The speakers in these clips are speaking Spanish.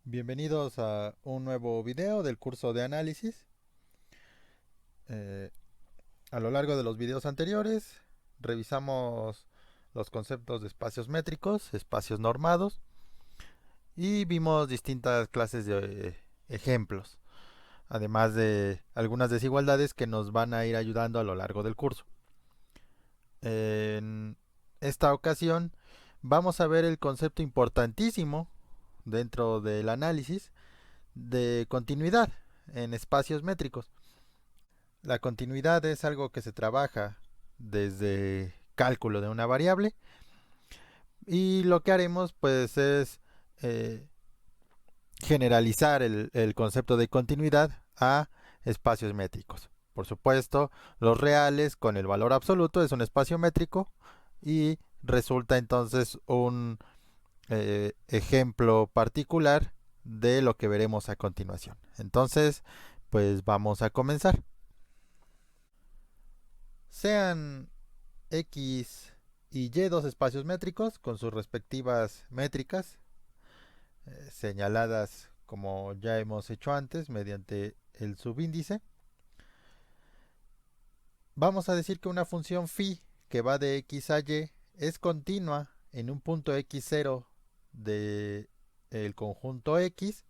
Bienvenidos a un nuevo video del curso de análisis. Eh, a lo largo de los videos anteriores revisamos los conceptos de espacios métricos, espacios normados y vimos distintas clases de ejemplos, además de algunas desigualdades que nos van a ir ayudando a lo largo del curso. En esta ocasión vamos a ver el concepto importantísimo dentro del análisis de continuidad en espacios métricos. La continuidad es algo que se trabaja desde cálculo de una variable y lo que haremos pues es eh, generalizar el concepto de continuidad a espacios métricos. Por supuesto, los reales con el valor absoluto es un espacio métrico y resulta entonces un ejemplo particular de lo que veremos a continuación. Entonces, pues vamos a comenzar. Sean X y Y dos espacios métricos con sus respectivas métricas, señaladas como ya hemos hecho antes mediante el subíndice. Vamos a decir que una función phi que va de X a Y es continua en un punto X0 del conjunto X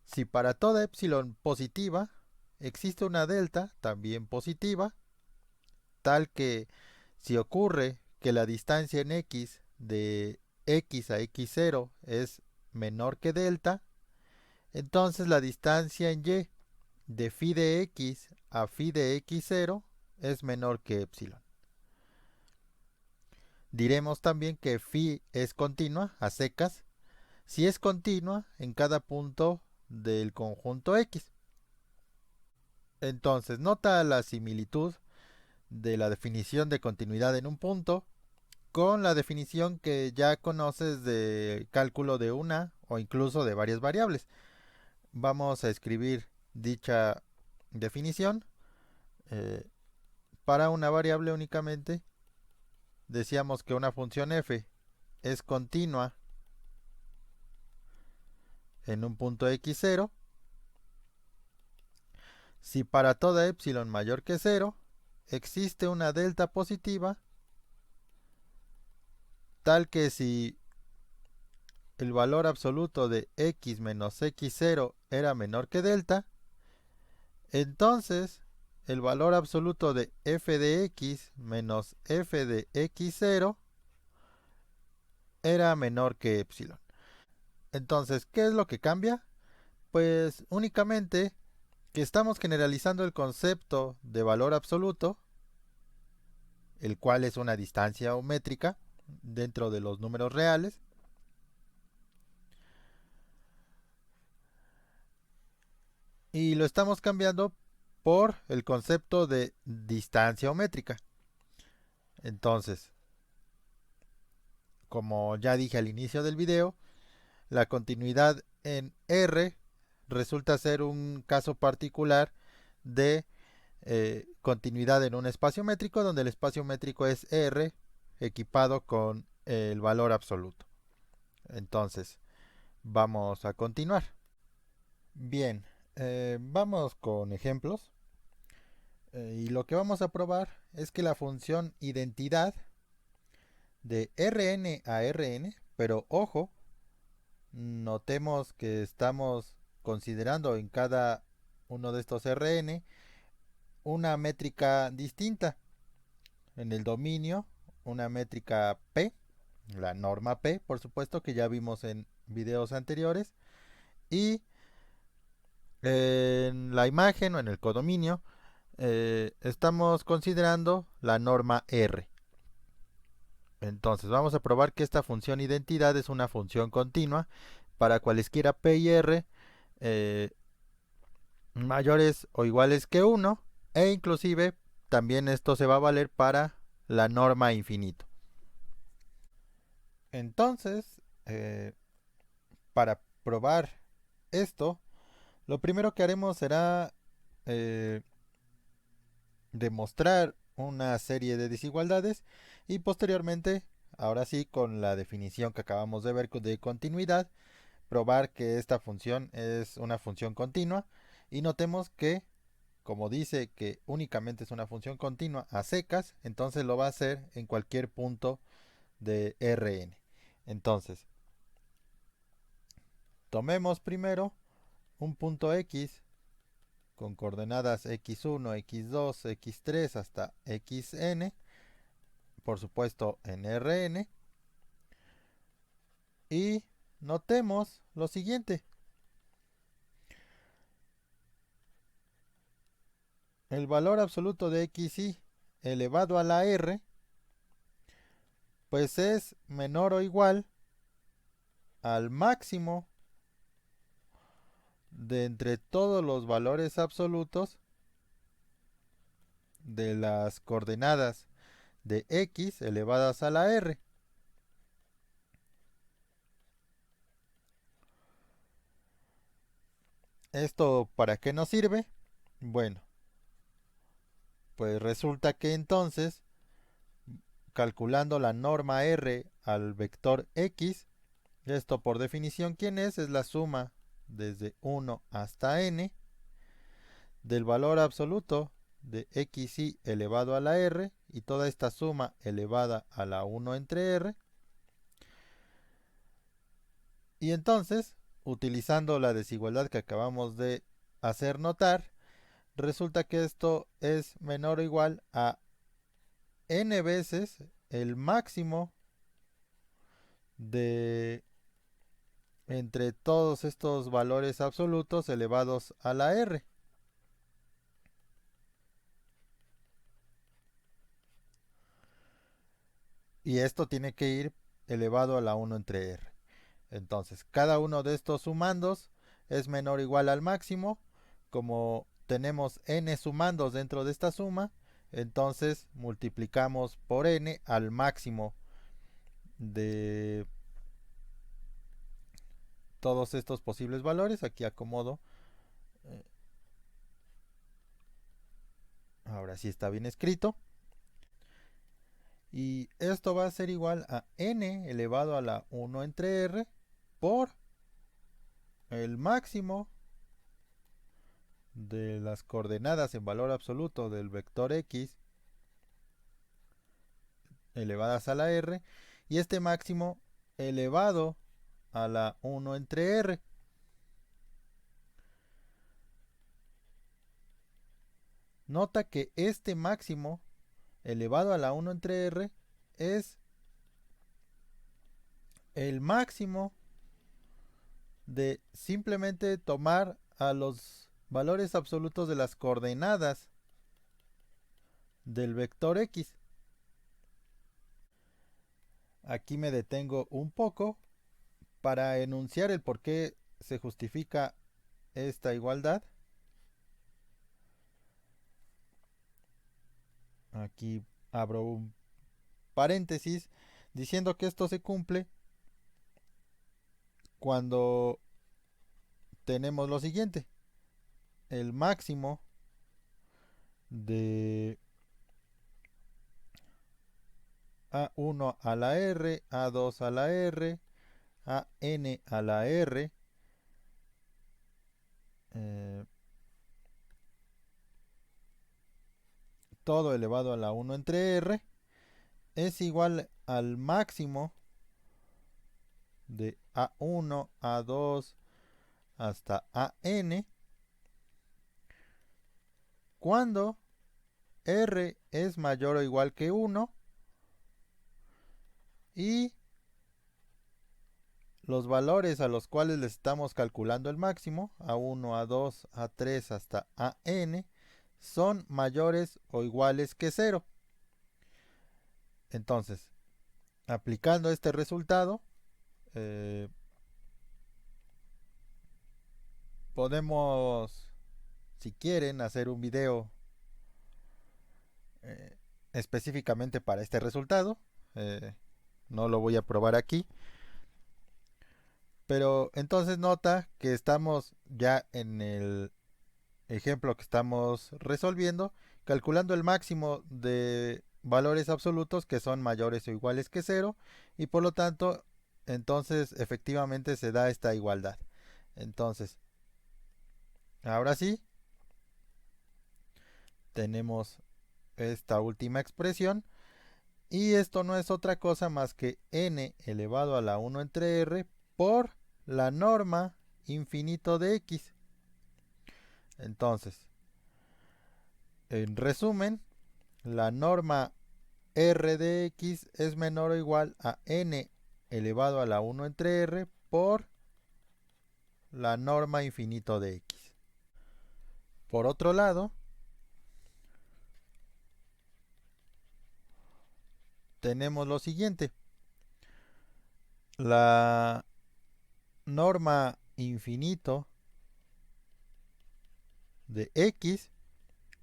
si para toda epsilon positiva existe una delta también positiva, tal que si ocurre que la distancia en X de X a X0 es menor que delta, entonces la distancia en Y de phi de X a phi de X0 es menor que epsilon. Diremos también que phi es continua a secas si es continua en cada punto del conjunto X. Entonces, nota la similitud de la definición de continuidad en un punto con la definición que ya conoces de cálculo de una o incluso de varias variables. Vamos a escribir dicha definición. Eh, para una variable únicamente, decíamos que una función f es continua en un punto x0 si para toda epsilon mayor que 0 existe una delta positiva, tal que si el valor absoluto de x menos x0 era menor que delta, entonces el valor absoluto de f de x menos f de x0 era menor que epsilon. Entonces, ¿qué es lo que cambia? Pues únicamente que estamos generalizando el concepto de valor absoluto, el cual es una distancia métrica dentro de los números reales, y lo estamos cambiando por el concepto de distancia métrica. Entonces, como ya dije al inicio del video, la continuidad en R resulta ser un caso particular de continuidad en un espacio métrico donde el espacio métrico es R equipado con el valor absoluto. Entonces, vamos a continuar. Bien, vamos con ejemplos. Y lo que vamos a probar es que la función identidad de Rn a Rn, pero ojo, notemos que estamos considerando en cada uno de estos Rn una métrica distinta. En el dominio, una métrica P, la norma P, por supuesto, que ya vimos en videos anteriores. Y en la imagen o en el codominio, estamos considerando la norma R. Entonces vamos a probar que esta función identidad es una función continua para cualesquiera P y R eh, mayores o iguales que 1 e inclusive también esto se va a valer para la norma infinito. Entonces, para probar esto, lo primero que haremos será eh, demostrar una serie de desigualdades y posteriormente, ahora sí, con la definición que acabamos de ver de continuidad, probar que esta función es una función continua y notemos que como dice que únicamente es una función continua a secas, entonces lo va a hacer en cualquier punto de Rn. Entonces, tomemos primero un punto X con coordenadas x1, x2, x3 hasta xn, por supuesto en Rn, y notemos lo siguiente. El valor absoluto de xy elevado a la r, pues es menor o igual al máximo de entre todos los valores absolutos de las coordenadas de x elevadas a la r. ¿Esto para qué nos sirve? Bueno, pues resulta que entonces, calculando la norma r al vector x, esto por definición, ¿quién es? Es la suma desde 1 hasta n del valor absoluto de xy elevado a la r y toda esta suma elevada a la 1 entre r. Y entonces, utilizando la desigualdad que acabamos de hacer notar, resulta que esto es menor o igual a n veces el máximo de entre todos estos valores absolutos elevados a la r. Y esto tiene que ir elevado a la 1 entre r. Entonces, cada uno de estos sumandos es menor o igual al máximo. Como tenemos n sumandos dentro de esta suma, entonces multiplicamos por n al máximo de todos estos posibles valores. Aquí acomodo. Ahora sí está bien escrito. Y esto va a ser igual a n elevado a la 1 entre r por el máximo de las coordenadas en valor absoluto del vector x elevadas a la r y este máximo elevado a la 1 entre r. Nota que este máximo elevado a la 1 entre r es el máximo de simplemente tomar a los valores absolutos de las coordenadas del vector x. Aquí me detengo un poco para enunciar el por qué se justifica esta igualdad. Aquí abro un paréntesis diciendo que esto se cumple cuando tenemos lo siguiente: el máximo de a1 a la r, a2 a la r, a n a la r, eh, todo elevado a la 1 entre r, es igual al máximo de a1, a2 hasta an cuando r es mayor o igual que 1 y los valores a los cuales les estamos calculando el máximo, a1, a2, a3 hasta an, son mayores o iguales que 0. Entonces, aplicando este resultado, podemos, si quieren, hacer un video específicamente para este resultado. No lo voy a probar aquí. Pero entonces nota que estamos ya en el ejemplo que estamos resolviendo, calculando el máximo de valores absolutos que son mayores o iguales que 0 y por lo tanto entonces efectivamente se da esta igualdad. Entonces, ahora sí, tenemos esta última expresión y esto no es otra cosa más que n elevado a la 1 entre r por la norma infinito de x. Entonces, en resumen, la norma r de x es menor o igual a n elevado a la 1 entre r por la norma infinito de x. Por otro lado, tenemos lo siguiente. La norma infinito de x,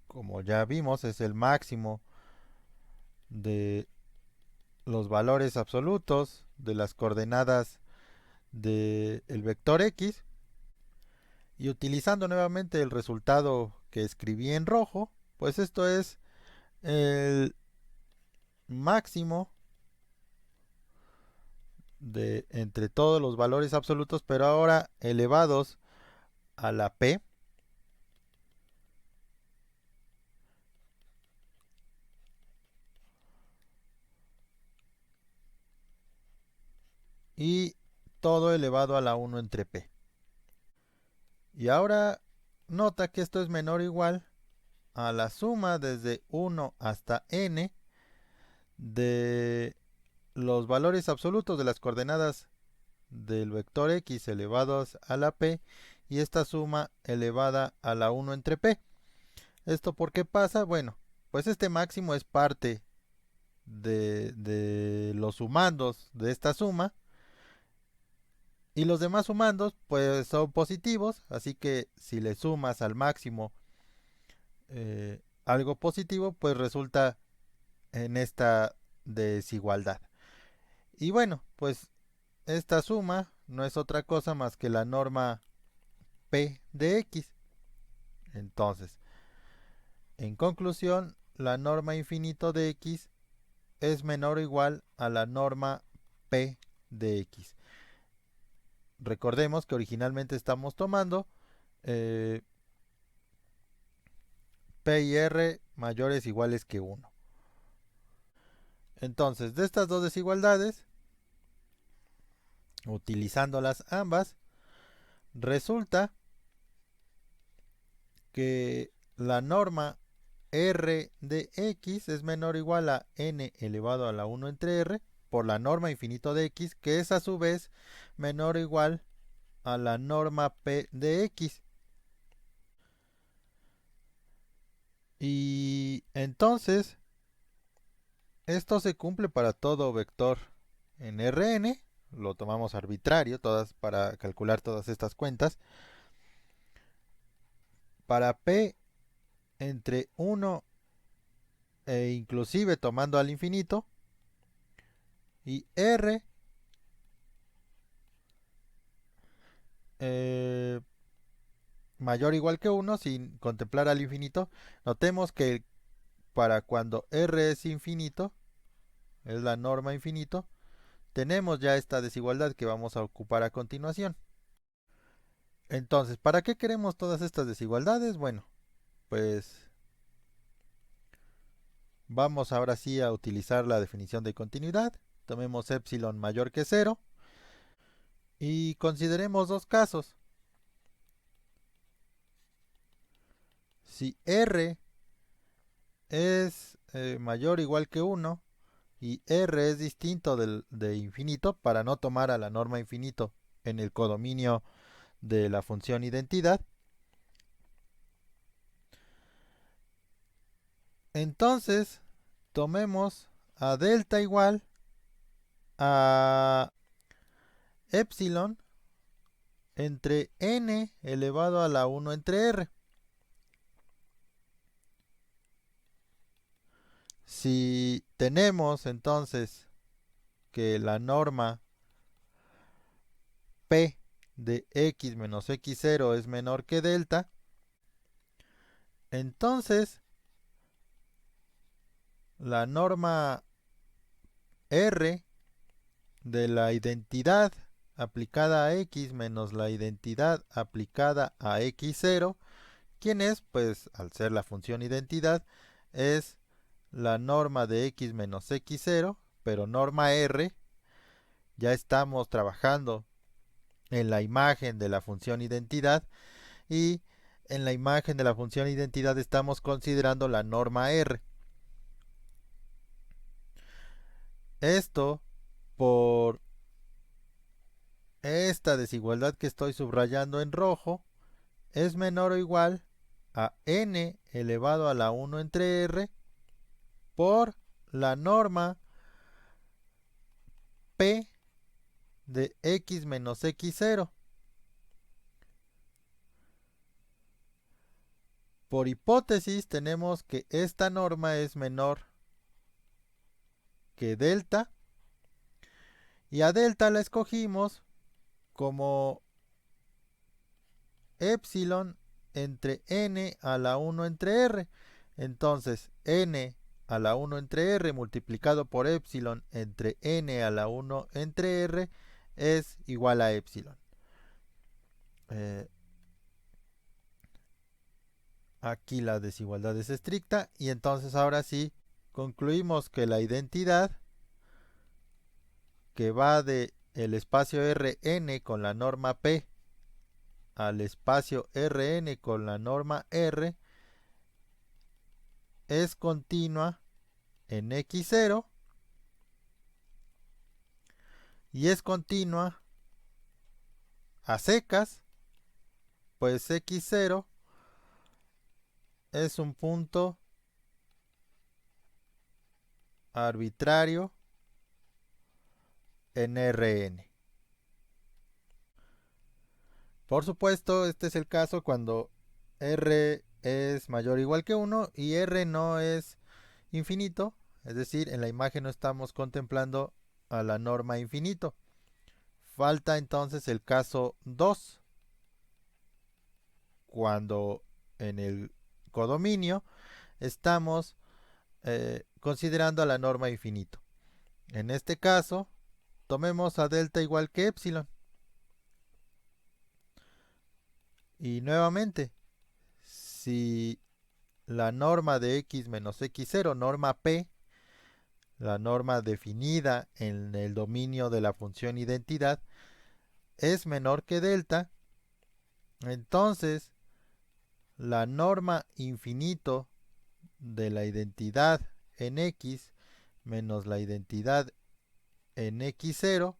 como ya vimos, es el máximo de los valores absolutos de las coordenadas del vector x. Y utilizando nuevamente el resultado que escribí en rojo, pues esto es el máximo de entre todos los valores absolutos, pero ahora elevados a la p. Y todo elevado a la 1 entre p. Y ahora nota que esto es menor o igual a la suma desde 1 hasta n de los valores absolutos de las coordenadas del vector x elevados a la p y esta suma elevada a la 1 entre p. ¿Esto por qué pasa? Bueno, pues este máximo es parte de los sumandos de esta suma y los demás sumandos pues son positivos, así que si le sumas al máximo algo positivo, pues resulta en esta desigualdad. Y bueno, pues esta suma no es otra cosa más que la norma p de x. Entonces, en conclusión, la norma infinito de x es menor o igual a la norma p de x. Recordemos que originalmente estamos tomando p y r mayores o iguales que 1. Entonces, de estas dos desigualdades, utilizándolas ambas, resulta que la norma r de x es menor o igual a n elevado a la 1 entre r por la norma infinito de x, que es a su vez menor o igual a la norma p de x. Y entonces, esto se cumple para todo vector en Rn, lo tomamos arbitrario todas para calcular todas estas cuentas. Para p entre 1 e inclusive tomando al infinito, y r mayor o igual que 1 sin contemplar al infinito. Notemos que para cuando r es infinito, es la norma infinito, tenemos ya esta desigualdad que vamos a ocupar a continuación. Entonces, ¿para qué queremos todas estas desigualdades? Bueno, pues vamos ahora sí a utilizar la definición de continuidad. Tomemos epsilon mayor que 0 y consideremos dos casos. Si r es mayor o igual que 1 y r es distinto de infinito, para no tomar a la norma infinito en el codominio de la función identidad, entonces tomemos a delta igual a epsilon entre n elevado a la 1 entre r. Si tenemos entonces que la norma p de x menos x0 es menor que delta, entonces la norma r de la identidad aplicada a x menos la identidad aplicada a x0, ¿quién es? Pues al ser la función identidad es la norma de x menos x0, pero norma r. Ya estamos trabajando en la imagen de la función identidad y en la imagen de la función identidad estamos considerando la norma r. Esto por esta desigualdad que estoy subrayando en rojo es menor o igual a n elevado a la 1 entre r por la norma p de x menos x0. Por hipótesis tenemos que esta norma es menor que delta y a delta la escogimos como epsilon entre n a la 1 entre r. Entonces n a la 1 entre r multiplicado por epsilon entre n a la 1 entre r es igual a epsilon. Aquí la desigualdad es estricta y entonces ahora sí concluimos que la identidad que va de el espacio Rn con la norma P al espacio Rn con la norma R es continua en x0 y es continua a secas, pues x0 es un punto arbitrario en Rn. Por supuesto, este es el caso cuando R es mayor o igual que 1 y R no es infinito, es decir, en la imagen no estamos contemplando a la norma infinito. Falta entonces el caso 2, cuando en el codominio estamos considerando a la norma infinito. En este caso, tomemos a delta igual que epsilon. Y nuevamente, si la norma de x menos x0, norma p, la norma definida en el dominio de la función identidad, es menor que delta, entonces la norma infinito de la identidad en x menos la identidad en x0,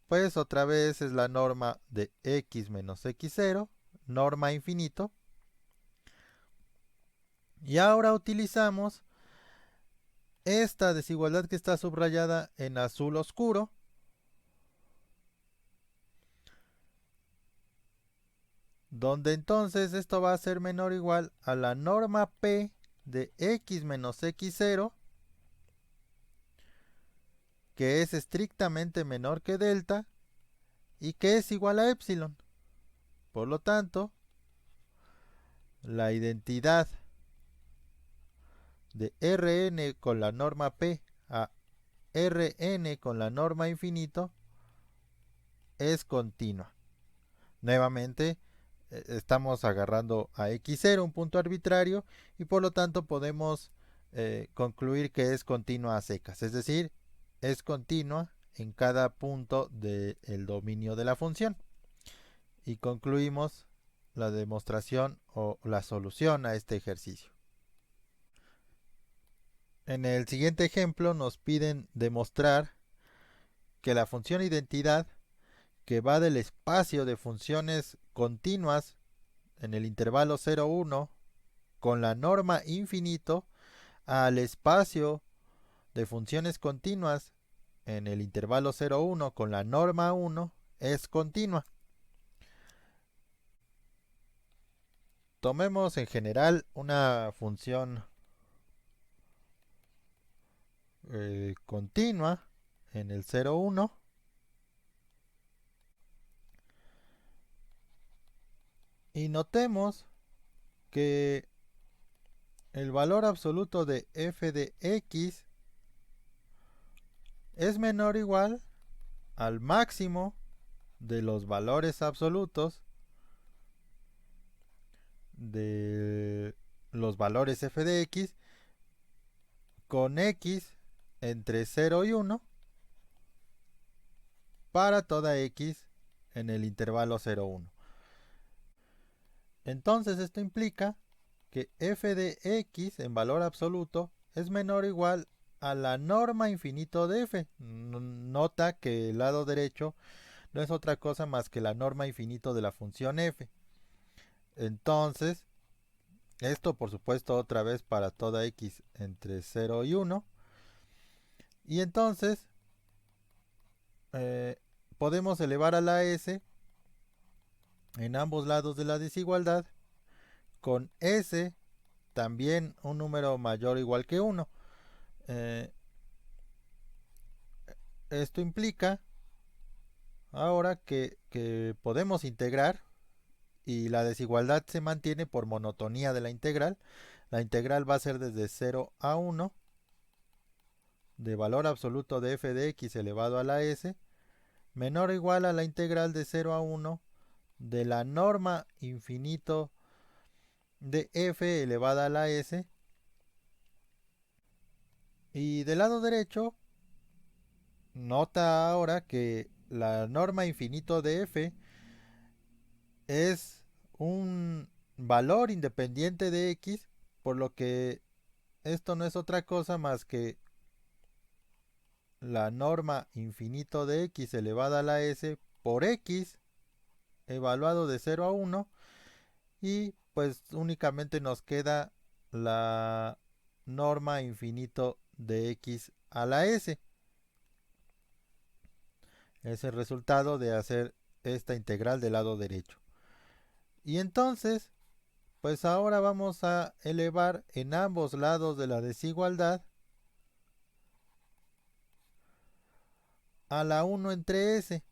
pues otra vez es la norma de x menos x0, norma infinito. Y ahora utilizamos esta desigualdad que está subrayada en azul oscuro, donde entonces esto va a ser menor o igual a la norma P de x menos x0, que es estrictamente menor que delta y que es igual a epsilon. Por lo tanto, la identidad de Rn con la norma P a Rn con la norma infinito es continua. Nuevamente, estamos agarrando a x0, un punto arbitrario, y por lo tanto podemos concluir que es continua a secas, es decir, es continua en cada punto del dominio de la función. Y concluimos la demostración o la solución a este ejercicio. En el siguiente ejemplo nos piden demostrar que la función identidad, que va del espacio de funciones continuas en el intervalo 0,1 con la norma infinito al espacio de funciones continuas en el intervalo 0,1 con la norma 1 es continua. Tomemos en general una función continua en el 0,1 y notemos que el valor absoluto de f de x es menor o igual al máximo de los valores absolutos de los valores f de x con x entre 0 y 1 para toda x en el intervalo 0, 1. Entonces esto implica que f de x en valor absoluto es menor o igual a la norma infinito de f. Nota que el lado derecho no es otra cosa más que la norma infinito de la función f. Entonces, esto por supuesto otra vez para toda x entre 0 y 1. Y entonces podemos elevar a la s en ambos lados de la desigualdad con s también un número mayor o igual que 1. Esto implica ahora que podemos integrar y la desigualdad se mantiene por monotonía de la integral. La integral va a ser desde 0 a 1 de valor absoluto de f de x elevado a la s menor o igual a la integral de 0 a 1 de la norma infinito de f elevada a la s. Y del lado derecho, nota ahora que la norma infinito de f es un valor independiente de x, por lo que esto no es otra cosa más que la norma infinito de x elevada a la s por x evaluado de 0 a 1 y pues únicamente nos queda la norma infinito de x a la s. Es el resultado de hacer esta integral del lado derecho. Y entonces, pues ahora vamos a elevar en ambos lados de la desigualdad a la 1 entre s,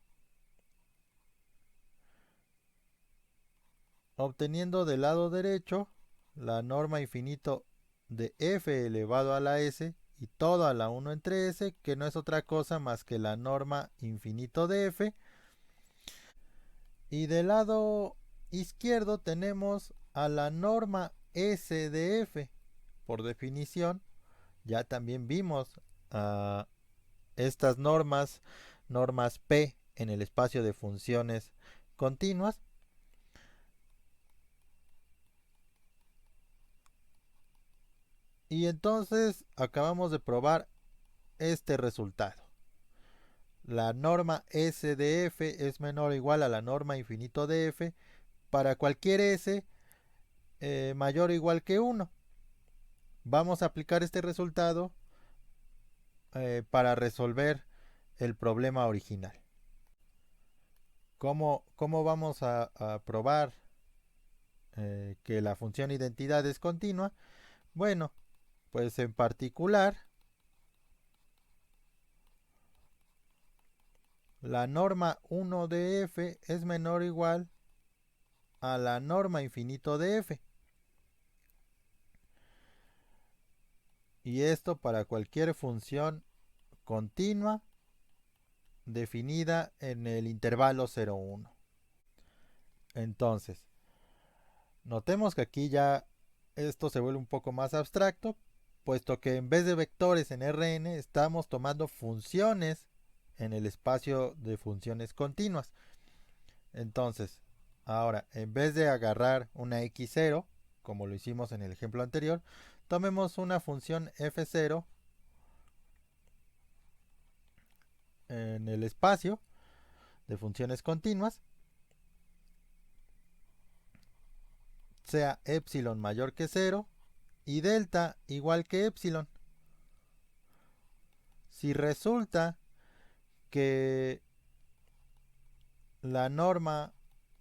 obteniendo del lado derecho la norma infinito de f elevado a la s y todo a la 1 entre s, que no es otra cosa más que la norma infinito de f. Y del lado izquierdo tenemos a la norma s de f. Por definición, ya también vimos estas normas p en el espacio de funciones continuas. Y entonces acabamos de probar este resultado. La norma s de f es menor o igual a la norma infinito de f para cualquier s mayor o igual que 1. Vamos a aplicar este resultado para resolver el problema original. ¿Cómo vamos a probar que la función identidad es continua? Bueno, pues en particular, la norma 1 de f es menor o igual a la norma infinito de f. Y esto para cualquier función continua definida en el intervalo 0, 1. Entonces, notemos que aquí ya esto se vuelve un poco más abstracto, puesto que en vez de vectores en Rn estamos tomando funciones en el espacio de funciones continuas. Entonces, ahora, en vez de agarrar una x0, como lo hicimos en el ejemplo anterior, tomemos una función f0 en el espacio de funciones continuas, sea epsilon mayor que 0 y delta igual que epsilon. Si resulta que la norma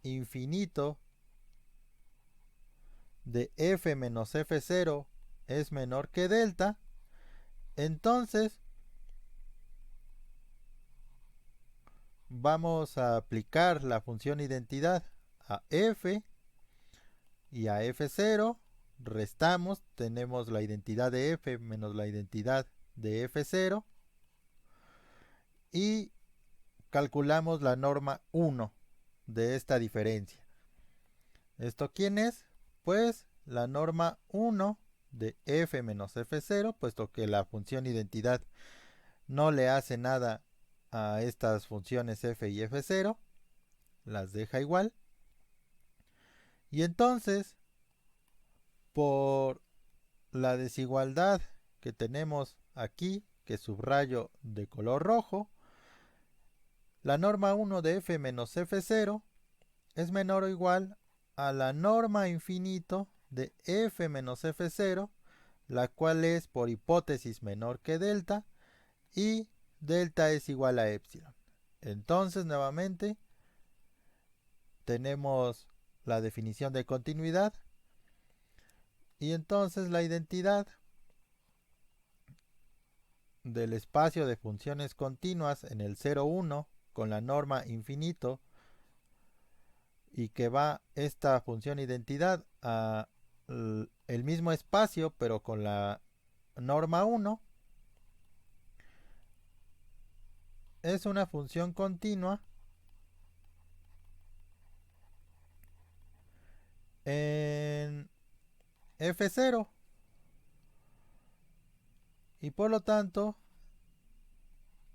infinito de f menos f0 es menor que delta, entonces vamos a aplicar la función identidad a f y a f0, restamos, tenemos la identidad de f menos la identidad de f0 y calculamos la norma 1 de esta diferencia. ¿Esto quién es? Pues la norma 1 de f menos f0, puesto que la función identidad no le hace nada a estas funciones f y f0, las deja igual. Y entonces, por la desigualdad que tenemos aquí, que subrayo de color rojo, la norma 1 de f menos f0 es menor o igual a la norma infinito de f menos f0, la cual es por hipótesis menor que delta, y delta es igual a epsilon. Entonces, nuevamente, tenemos la definición de continuidad, y entonces la identidad del espacio de funciones continuas en el 0,1 con la norma infinito, y que va esta función identidad a el mismo espacio pero con la norma 1, es una función continua en f0, y por lo tanto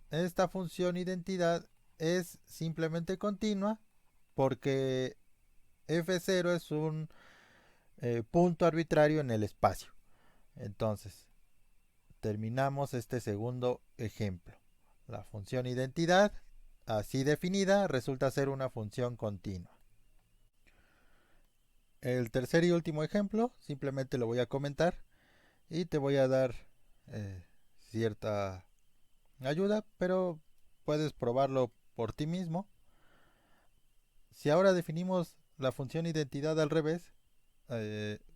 esta función identidad es simplemente continua porque f0 es un punto arbitrario en el espacio. Entonces, terminamos este segundo ejemplo. La función identidad, así definida, resulta ser una función continua. El tercer y último ejemplo, simplemente lo voy a comentar y te voy a dar cierta ayuda, pero puedes probarlo por ti mismo. Si ahora definimos la función identidad al revés,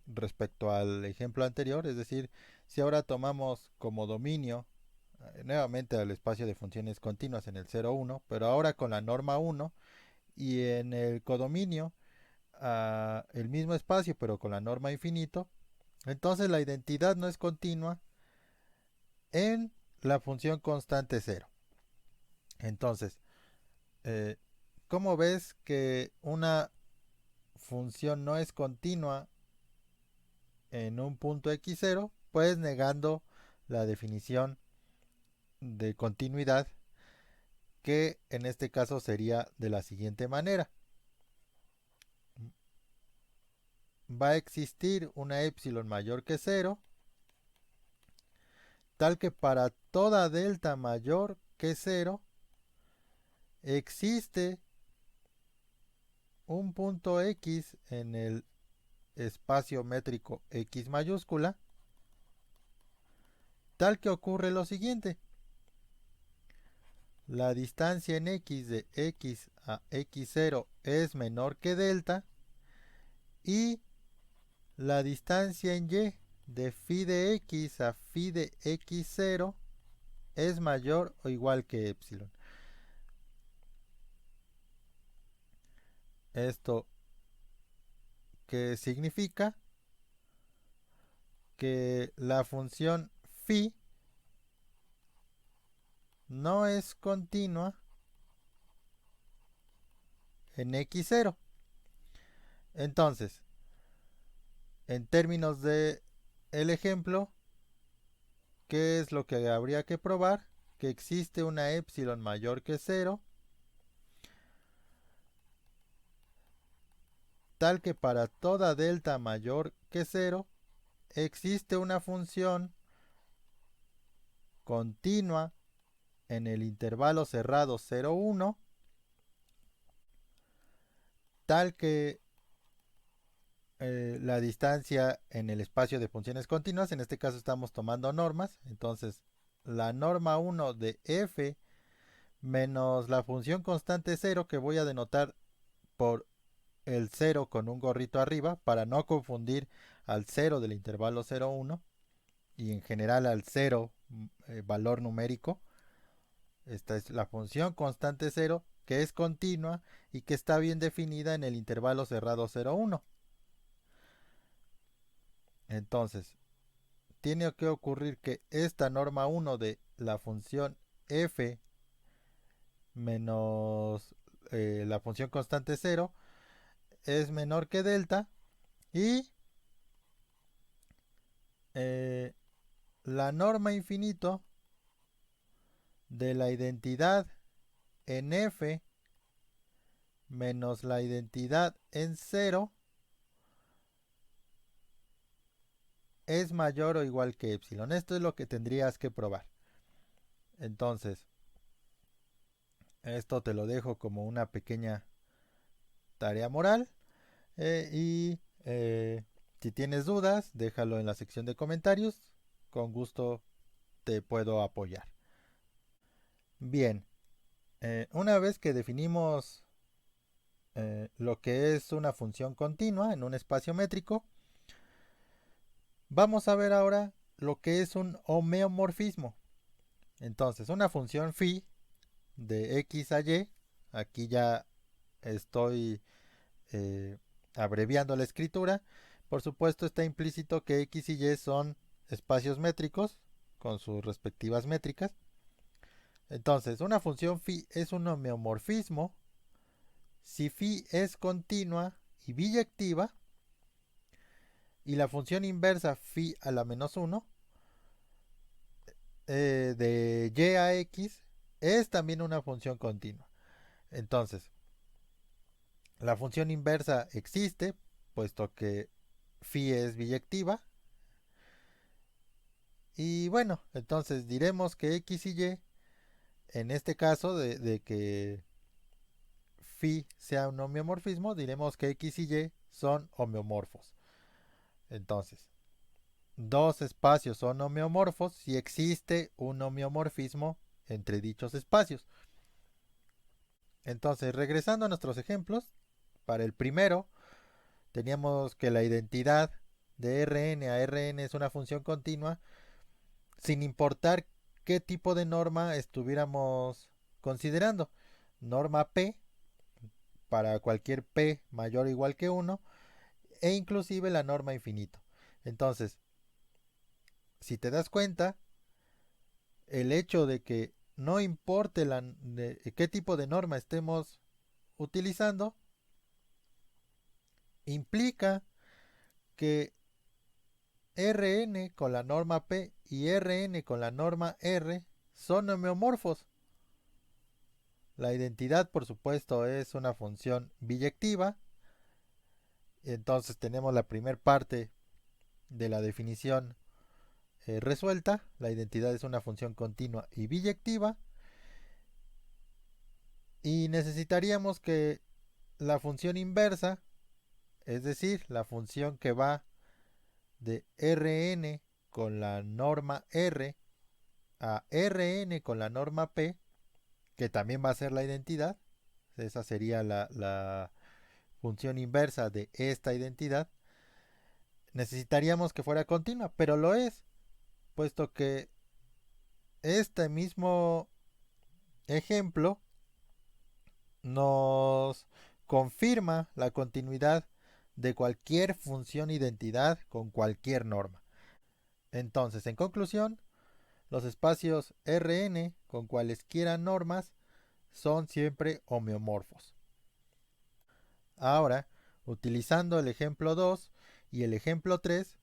respecto al ejemplo anterior, es decir, si ahora tomamos como dominio nuevamente al espacio de funciones continuas en el 0,1, pero ahora con la norma 1, y en el codominio el mismo espacio pero con la norma infinito, entonces la identidad no es continua en la función constante 0. Entonces, eh, ¿cómo ves que una función no es continua en un punto x0? Pues negando la definición de continuidad, que en este caso sería de la siguiente manera. Va a existir una epsilon mayor que 0, tal que para toda delta mayor que 0 existe un punto x en el espacio métrico x mayúscula, tal que ocurre lo siguiente. La distancia en x de x a x0 es menor que delta, y la distancia en y de phi de x a phi de x0 es mayor o igual que epsilon. Esto que significa que la función phi no es continua en x0. Entonces, en términos de el ejemplo, ¿qué es lo que habría que probar? Que existe una epsilon mayor que 0, tal que para toda delta mayor que 0 existe una función continua en el intervalo cerrado 0,1, tal que la distancia en el espacio de funciones continuas, en este caso estamos tomando normas, entonces la norma 1 de f menos la función constante 0, que voy a denotar por el 0 con un gorrito arriba para no confundir al 0 del intervalo 0,1 y en general al 0 valor numérico. Esta es la función constante 0, que es continua y que está bien definida en el intervalo cerrado 0,1. Entonces, tiene que ocurrir que esta norma 1 de la función f menos la función constante 0 es menor que delta, y la norma infinito de la identidad en f menos la identidad en 0 es mayor o igual que epsilon. Esto es lo que tendrías que probar. Entonces, esto te lo dejo como una pequeña tarea moral. Y si tienes dudas, déjalo en la sección de comentarios. Con gusto te puedo apoyar. Bien, una vez que definimos lo que es una función continua en un espacio métrico, vamos a ver ahora lo que es un homeomorfismo. Entonces, una función phi de x a y, aquí ya estoy eh, abreviando la escritura. Por supuesto, está implícito que x y y son espacios métricos con sus respectivas métricas. Entonces, una función phi es un homeomorfismo si phi es continua y biyectiva, y la función inversa phi a la menos 1 de y a x es también una función continua. Entonces, la función inversa existe, puesto que phi es biyectiva. Y bueno, entonces diremos que x y y, en este caso de que phi sea un homeomorfismo, diremos que x y y son homeomorfos. Entonces, dos espacios son homeomorfos si existe un homeomorfismo entre dichos espacios. Entonces, regresando a nuestros ejemplos, para el primero teníamos que la identidad de Rn a Rn es una función continua sin importar qué tipo de norma estuviéramos considerando. Norma P para cualquier P mayor o igual que 1, e inclusive la norma infinito. Entonces, si te das cuenta, el hecho de que no importe qué tipo de norma estemos utilizando, implica que Rn con la norma P y Rn con la norma R son homeomorfos. La identidad, por supuesto, es una función biyectiva. Entonces tenemos la primera parte de la definición resuelta. La identidad es una función continua y biyectiva. Y necesitaríamos que la función inversa, es decir, la función que va de Rn con la norma R a Rn con la norma P, que también va a ser la identidad, esa sería la función inversa de esta identidad, necesitaríamos que fuera continua, pero lo es, puesto que este mismo ejemplo nos confirma la continuidad de cualquier función identidad con cualquier norma. Entonces, en conclusión, los espacios Rn con cualesquiera normas son siempre homeomorfos. Ahora, utilizando el ejemplo 2 y el ejemplo 3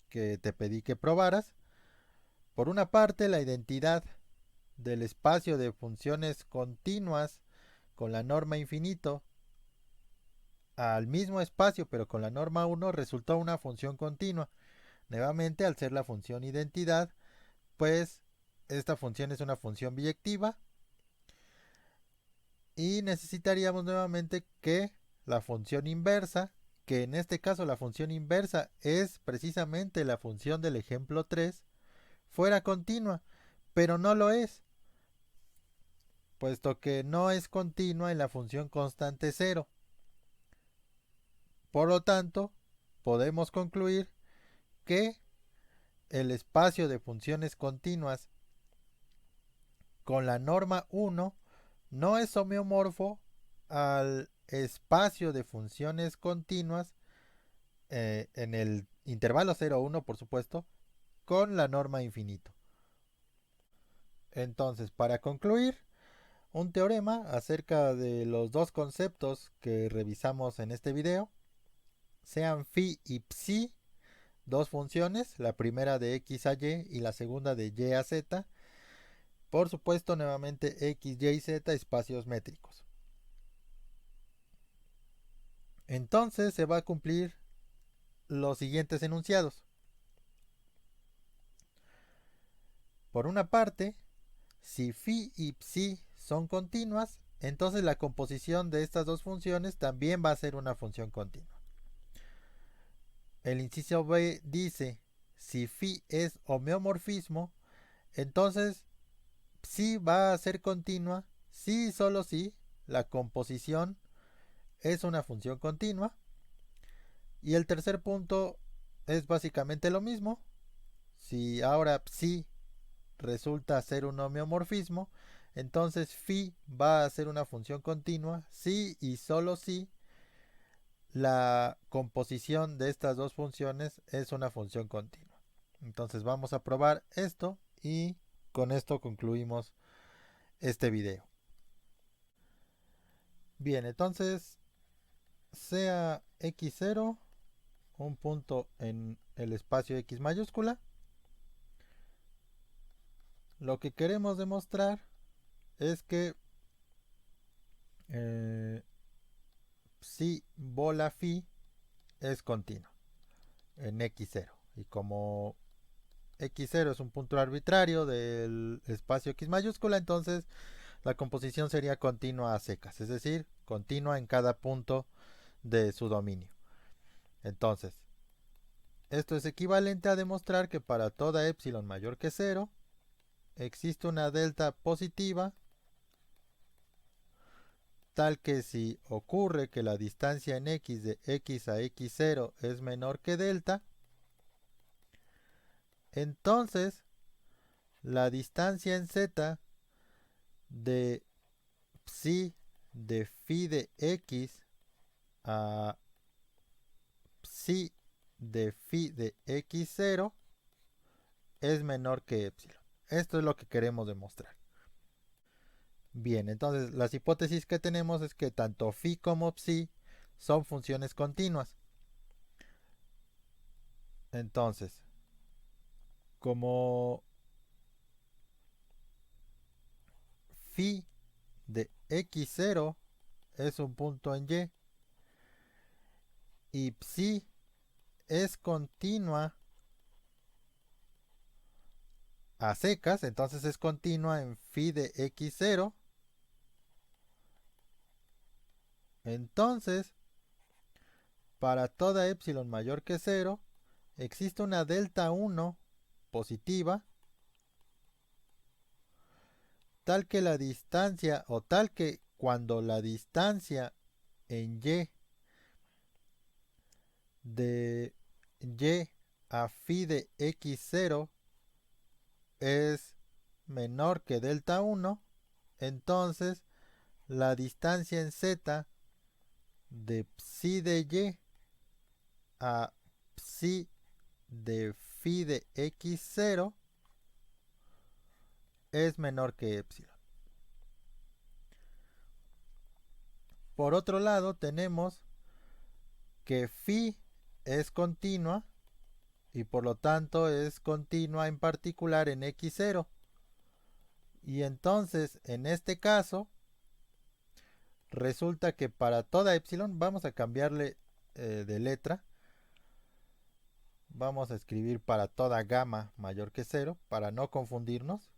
que te pedí que probaras, por una parte la identidad del espacio de funciones continuas con la norma infinito al mismo espacio pero con la norma 1 resultó una función continua. Nuevamente, al ser la función identidad, pues esta función es una función biyectiva y necesitaríamos nuevamente que la función inversa, que en este caso la función inversa es precisamente la función del ejemplo 3, fuera continua, pero no lo es, puesto que no es continua en la función constante 0. Por lo tanto, podemos concluir que el espacio de funciones continuas con la norma 1 no es homeomorfo al espacio de funciones continuas en el intervalo 0,1, por supuesto, con la norma infinito. Entonces, para concluir, un teorema acerca de los dos conceptos que revisamos en este video, sean phi y psi, dos funciones, la primera de x a y y la segunda de y a z, por supuesto nuevamente x, y, z espacios métricos. Entonces se va a cumplir los siguientes enunciados. Por una parte, si phi y psi son continuas, entonces la composición de estas dos funciones también va a ser una función continua. El inciso B dice, si phi es homeomorfismo, entonces psi va a ser continua si y solo si la composición es una función continua. Y el tercer punto es básicamente lo mismo. Si ahora psi resulta ser un homeomorfismo, entonces phi va a ser una función continua si y solo si la composición de estas dos funciones es una función continua. Entonces vamos a probar esto y con esto concluimos este video. Bien, entonces sea x0 un punto en el espacio x mayúscula. Lo que queremos demostrar es que si bola phi es continua en x0. Y como x0 es un punto arbitrario del espacio x mayúscula, entonces la composición sería continua a secas, es decir, continua en cada punto de su dominio. Entonces, esto es equivalente a demostrar que para toda epsilon mayor que 0 existe una delta positiva tal que si ocurre que la distancia en x de x a x0 es menor que delta, entonces la distancia en z de psi de phi de x a psi de phi de x0 es menor que epsilon. Esto es lo que queremos demostrar. Bien, entonces las hipótesis que tenemos es que tanto phi como psi son funciones continuas. Entonces, como phi de x0 es un punto en y psi es continua a secas, entonces es continua en phi de x0, entonces para toda epsilon mayor que 0 existe una delta 1 positiva tal que la distancia o tal que cuando la distancia en y de y a phi de x0 es menor que delta 1, entonces la distancia en z de psi de y a psi de phi de x0 es menor que epsilon. Por otro lado, tenemos que phi es continua y por lo tanto es continua en particular en x0. Y entonces, en este caso, resulta que para toda epsilon, vamos a cambiarle de letra, vamos a escribir para toda gamma mayor que 0, para no confundirnos.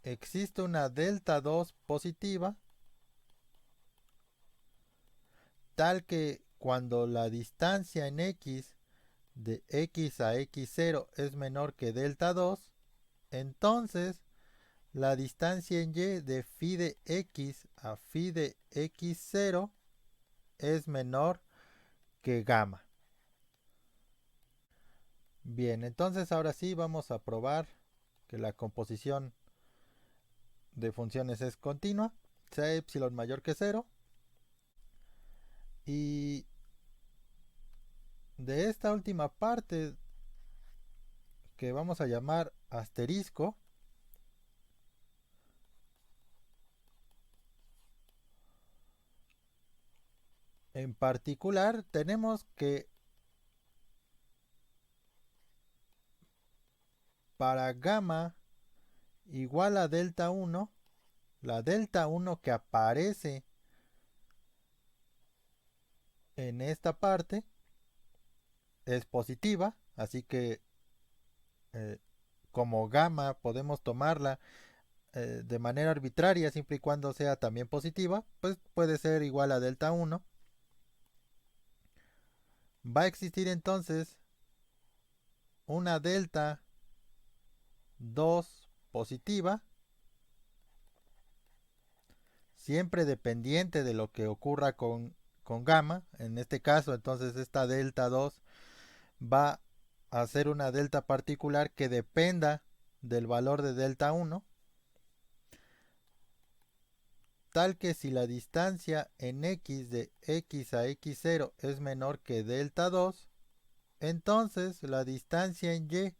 Existe una delta 2 positiva, tal que cuando la distancia en x de x a x0 es menor que delta 2, entonces la distancia en y de phi de x a phi de x0 es menor que gamma. Bien, entonces ahora sí vamos a probar que la composición de funciones es continua, sea epsilon mayor que 0. Y de esta última parte que vamos a llamar asterisco, En particular, tenemos que para gamma igual a delta 1, la delta 1 que aparece en esta parte es positiva, así que eh, como gamma podemos tomarla de manera arbitraria siempre y cuando sea también positiva, pues puede ser igual a delta 1. Va a existir entonces una delta 2 positiva, siempre dependiente de lo que ocurra con gamma. En este caso, entonces esta delta 2 va a ser una delta particular que dependa del valor de delta 1, tal que si la distancia en x de x a x0 es menor que delta 2, entonces la distancia en y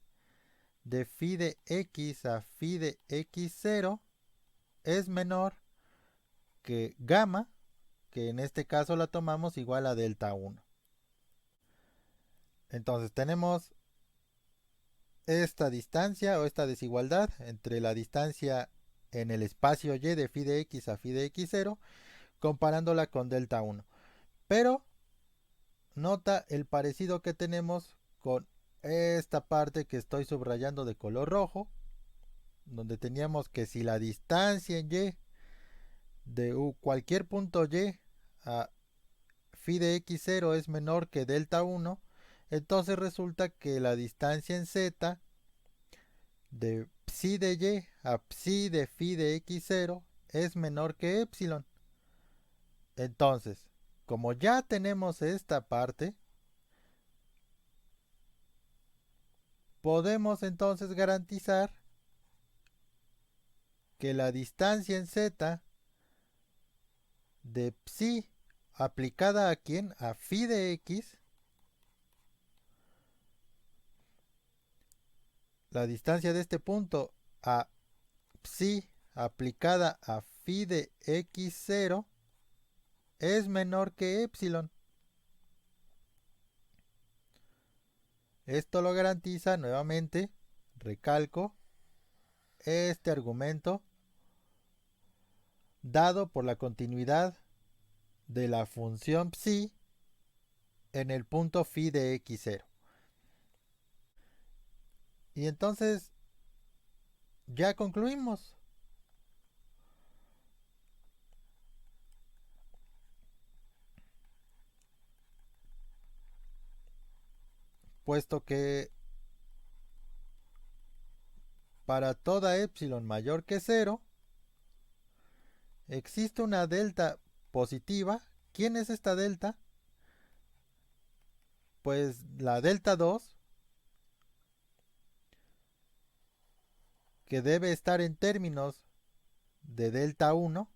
de phi de x a phi de x0 es menor que gamma, que en este caso la tomamos igual a delta 1. Entonces tenemos esta distancia o esta desigualdad entre la distancia en el espacio y de phi de x a phi de x0 comparándola con delta 1. Pero nota el parecido que tenemos con esta parte que estoy subrayando de color rojo, donde teníamos que si la distancia en y de cualquier punto y a phi de x0 es menor que delta 1, entonces resulta que la distancia en z de psi de y a psi de phi de x0 es menor que epsilon. Entonces, como ya tenemos esta parte, podemos entonces garantizar que la distancia en z de psi aplicada a quién? A phi de x, la distancia de este punto a psi aplicada a phi de x0 es menor que epsilon. Esto lo garantiza nuevamente, recalco, este argumento dado por la continuidad de la función psi en el punto phi de x0. Y entonces ya concluimos. Puesto que para toda epsilon mayor que 0 existe una delta positiva. ¿Quién es esta delta? Pues la delta 2, que debe estar en términos de delta 1.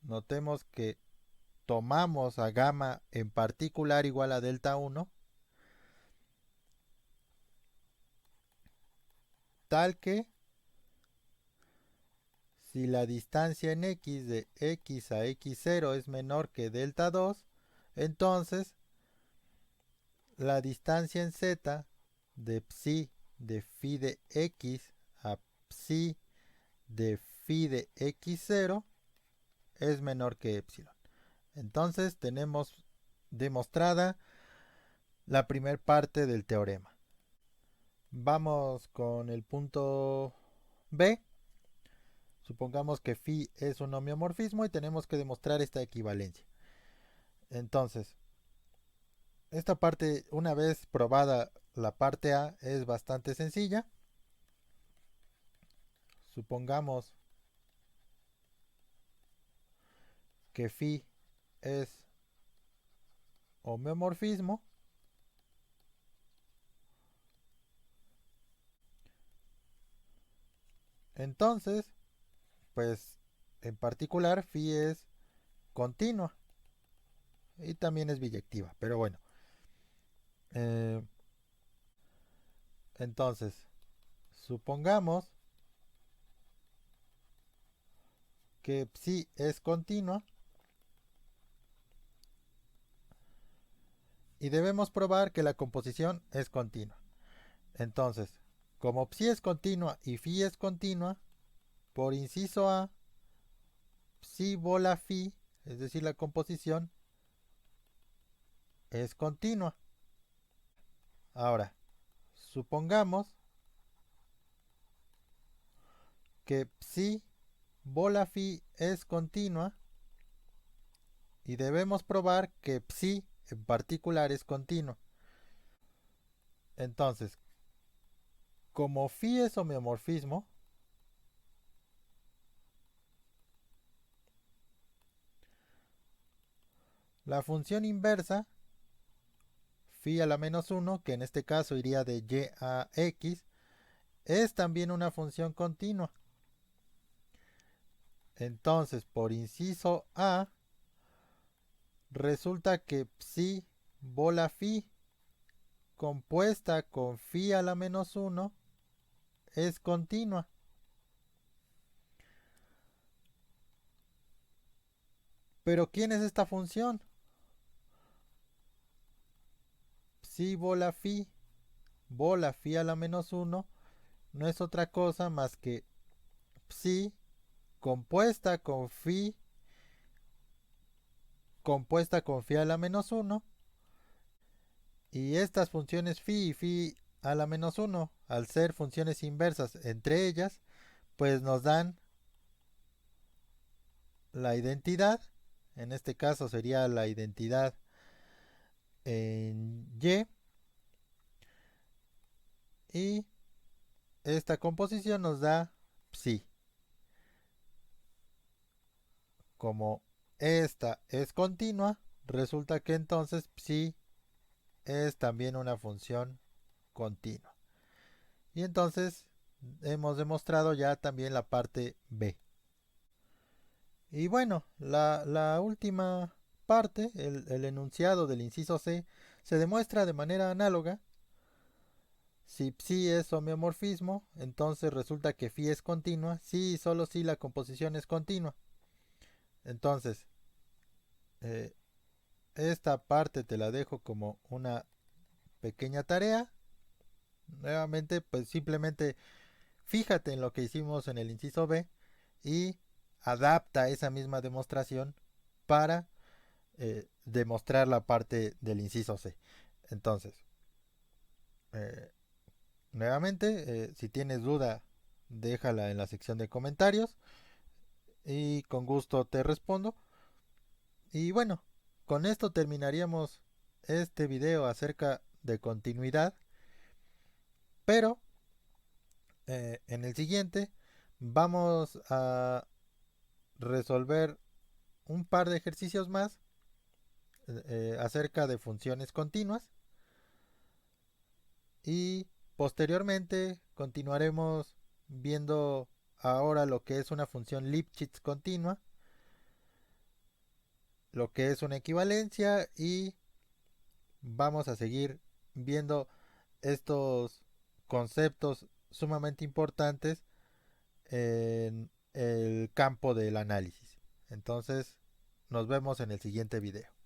Notemos que tomamos a gamma en particular igual a delta 1, tal que si la distancia en x de x a x0 es menor que delta 2, entonces la distancia en z de psi de phi de x a psi de phi de x0 es menor que epsilon. Entonces tenemos demostrada la primera parte del teorema. Vamos con el punto B. Supongamos que phi es un homeomorfismo y tenemos que demostrar esta equivalencia. Entonces, esta parte, una vez probada la parte A, es bastante sencilla. Supongamos que phi es homeomorfismo. Entonces, pues en particular phi es continua y también es biyectiva. Pero bueno, eh, entonces supongamos que psi es continua. y debemos probar que la composición es continua. Entonces, como psi es continua y phi es continua, por inciso A, psi bola phi, es decir, la composición, es continua. Ahora, supongamos que psi bola phi es continua y debemos probar que psi en particular es continuo. Entonces, como phi es homeomorfismo, la función inversa, phi a la menos 1, que en este caso iría de y a x, es también una función continua. Entonces, por inciso A, resulta que psi bola phi compuesta con phi a la menos 1 es continua. Pero ¿quién es esta función? Psi bola phi a la menos 1, no es otra cosa más que psi compuesta con phi a la menos 1, y estas funciones phi y phi a la menos 1, al ser funciones inversas entre ellas, pues nos dan la identidad. En este caso sería la identidad en y esta composición nos da psi. Como esta es continua, resulta que entonces psi es también una función continua. Y entonces hemos demostrado ya también la parte B. Y bueno, la última parte, el enunciado del inciso C, se demuestra de manera análoga. Si psi es homeomorfismo, entonces resulta que phi es continua, si y solo si la composición es continua. Entonces, eh, esta parte te la dejo como una pequeña tarea. Nuevamente, pues simplemente fíjate en lo que hicimos en el inciso B y adapta esa misma demostración para demostrar la parte del inciso C. Entonces, eh, nuevamente, si tienes duda, déjala en la sección de comentarios y con gusto te respondo. Y bueno, con esto terminaríamos este video acerca de continuidad, pero en el siguiente vamos a resolver un par de ejercicios más acerca de funciones continuas y posteriormente continuaremos viendo ahora lo que es una función Lipschitz continua, lo que es una equivalencia y vamos a seguir viendo estos conceptos sumamente importantes en el campo del análisis. Entonces, nos vemos en el siguiente video.